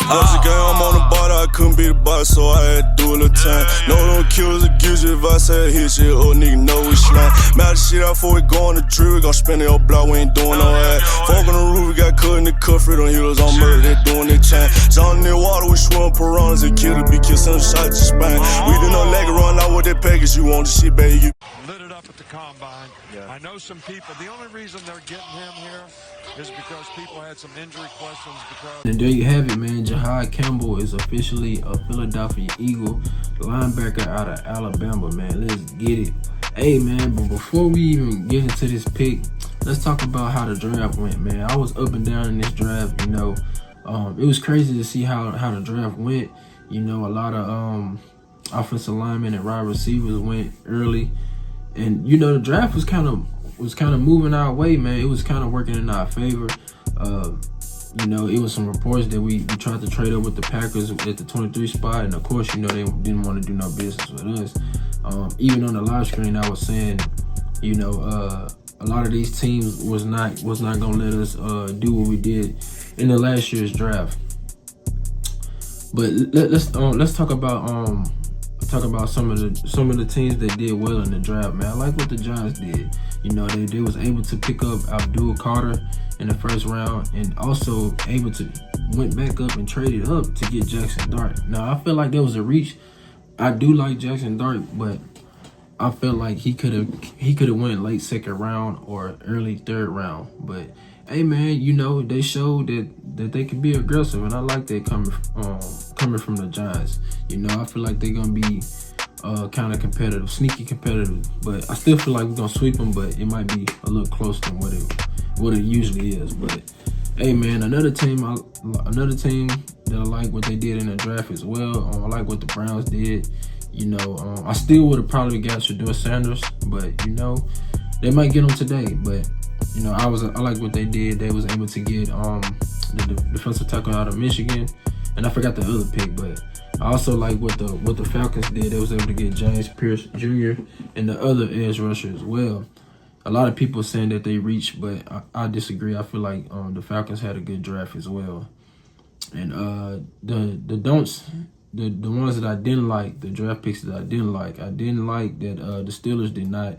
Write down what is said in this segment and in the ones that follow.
Once again, I'm on the bottom, I couldn't be the boss, so I had to do a little time. No, don't kill us, accuse you if I say hit shit, old nigga know we slime. Mad the shit out before we go on the trip, we gon' spend it on block, we ain't doing no ad. Folk on the roof, we got cut in the cuff, free on heroes on murder, they doing their time. John in the water, we swim piranhas, and killers be kissing shot to spine. We do no leg run out with that package, you want the shit, baby. Lit it up at the combine. Yeah. I know some people, the only reason they're getting him here is because people had some injury questions. And there you have it, man. Jahad Campbell is officially a Philadelphia Eagle, linebacker out of Alabama, man. Let's get it. Hey, man, but before we even get into this pick, let's talk about how the draft went, man. I was up and down in this draft, you know. It was crazy to see how the draft went. You know, a lot of offensive linemen and wide receivers went early. And, you know, the draft was kind of moving our way, man. It was kind of working in our favor. You know, it was some reports that we tried to trade up with the Packers at the 23 spot. And, of course, you know, they didn't want to do no business with us. Even on the live screen, I was saying, you know, a lot of these teams was not going to let us do what we did in the last year's draft. But let's talk about some of the teams that did well in the draft, man. I like what the Giants did. You know, they was able to pick up Abdul Carter in the first round, and also able to went back up and traded up to get Jackson Dart. Now I feel like there was a reach. I do like Jackson Dart, but I felt like he could have went late second round or early third round. But hey, man, you know, they showed that they can be aggressive, and I like that coming from the Giants. You know, I feel like they're gonna be kind of competitive, sneaky competitive. But I still feel like we're gonna sweep them, but it might be a little closer than what it usually is. But hey, man, another team that I like what they did in the draft as well. I like what the Browns did. You know, I still would have probably got Shedeur Sanders, but you know, they might get him today. But you know, I like what they did. They was able to get the defensive tackle out of Michigan, and I forgot the other pick, but I also like what the Falcons did. They was able to get James Pierce Jr. and the other edge rusher as well. A lot of people saying that they reached, but I disagree. I feel like the Falcons had a good draft as well. And the ones that I didn't like, the draft picks that I didn't like that the Steelers did not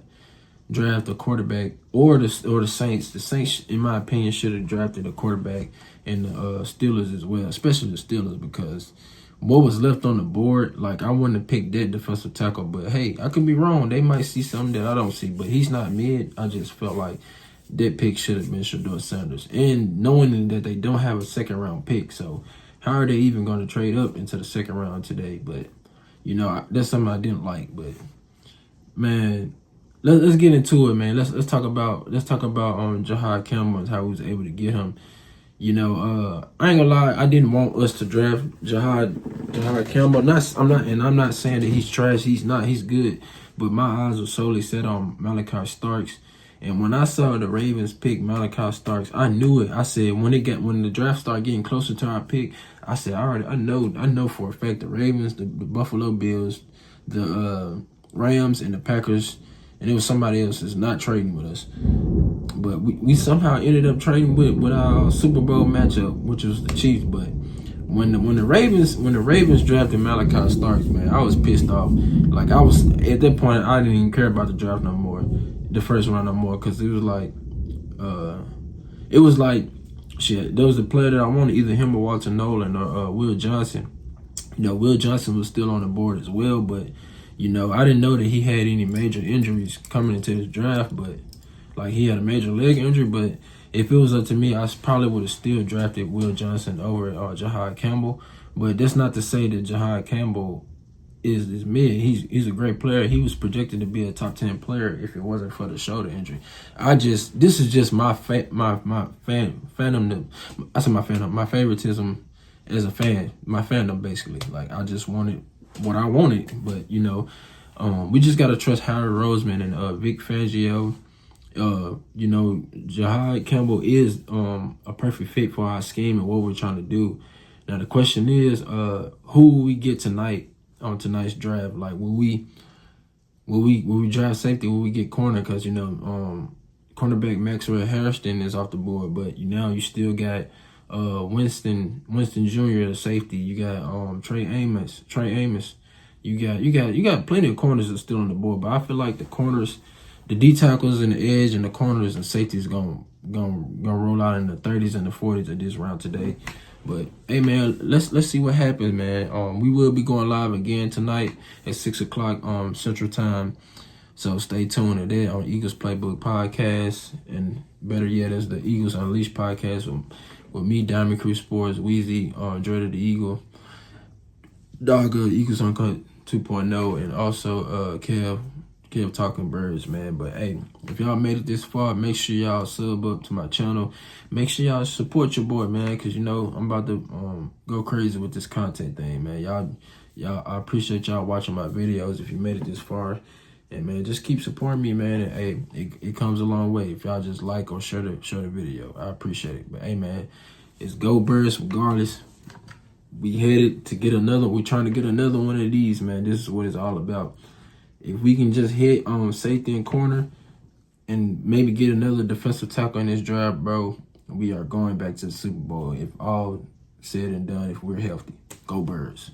draft a quarterback, or the Saints. The Saints, in my opinion, should have drafted a quarterback, and the Steelers as well, especially the Steelers, because what was left on the board, like, I wouldn't have picked that defensive tackle. But hey, I could be wrong. They might see something that I don't see, but he's not mid. I just felt like that pick should have been Shedeur Sanders, and knowing that they don't have a second round pick, so how are they even going to trade up into the second round today? But you know, that's something I didn't like. But man, let's get into it, man. Let's talk about Jahad Campbell and how we was able to get him. You know, I ain't gonna lie, I didn't want us to draft Jahad Campbell. I'm not saying that he's trash. He's not. He's good. But my eyes were solely set on Malachi Starks. And when I saw the Ravens pick Malachi Starks, I knew it. I said when the draft started getting closer to our pick, I said I know for a fact the Ravens, the Buffalo Bills, the Rams, and the Packers, and it was somebody else is not trading with us. But we somehow ended up trading with our Super Bowl matchup, which was the Chiefs. But when the Ravens drafted Malachi Starks, man, I was pissed off. Like, I was at that point, I didn't even care about the draft no more, the first round no more, because it was like shit. There was a player that I wanted, either him or Walter Nolan or Will Johnson. You know, Will Johnson was still on the board as well, but you know, I didn't know that he had any major injuries coming into this draft. But like, he had a major leg injury. But if it was up to me, I probably would have still drafted Will Johnson over Jahad Campbell. But that's not to say that Jahad Campbell is mid. He's a great player. He was projected to be a top 10 player if it wasn't for the shoulder injury. This is just my favoritism as a fan, my fandom basically. Like, I just wanted what I wanted. But you know, we just gotta trust Howard Roseman and Vic Fangio. You know, Jahad Campbell is a perfect fit for our scheme and what we're trying to do. Now the question is, who will we get tonight on tonight's draft? Like, will we draft safety? Will we get corner? Because you know, cornerback Maxwell Harrison is off the board, but now you still got Winston Jr. safety. You got Trey Amos. You got plenty of corners that's still on the board, but I feel like the corners, the D tackles and the edge and the corners and safeties gonna roll out in the 30s and the 40s of this round today. But hey man, let's see what happens, man. We will be going live again tonight at 6 o'clock Central Time. So stay tuned to that on Eagles Playbook Podcast, and better yet, as the Eagles Unleashed podcast with me, Diamond Crew Sports, Weezy, Jordan the Eagle, Dogger, Eagles Uncut 2.0, and also Kev Talking Birds, man. But hey, if y'all made it this far, make sure y'all sub up to my channel. Make sure y'all support your boy, man, because you know I'm about to go crazy with this content thing, man. Y'all, I appreciate y'all watching my videos. If you made it this far, and man, just keep supporting me, man. And hey, it comes a long way if y'all just like or share the video. I appreciate it. But hey, man, it's Go Birds regardless. We headed to get another. We're trying to get another one of these, man. This is what it's all about. If we can just hit safety and corner and maybe get another defensive tackle in this drive, bro, we are going back to the Super Bowl. If all said and done, if we're healthy. Go Birds.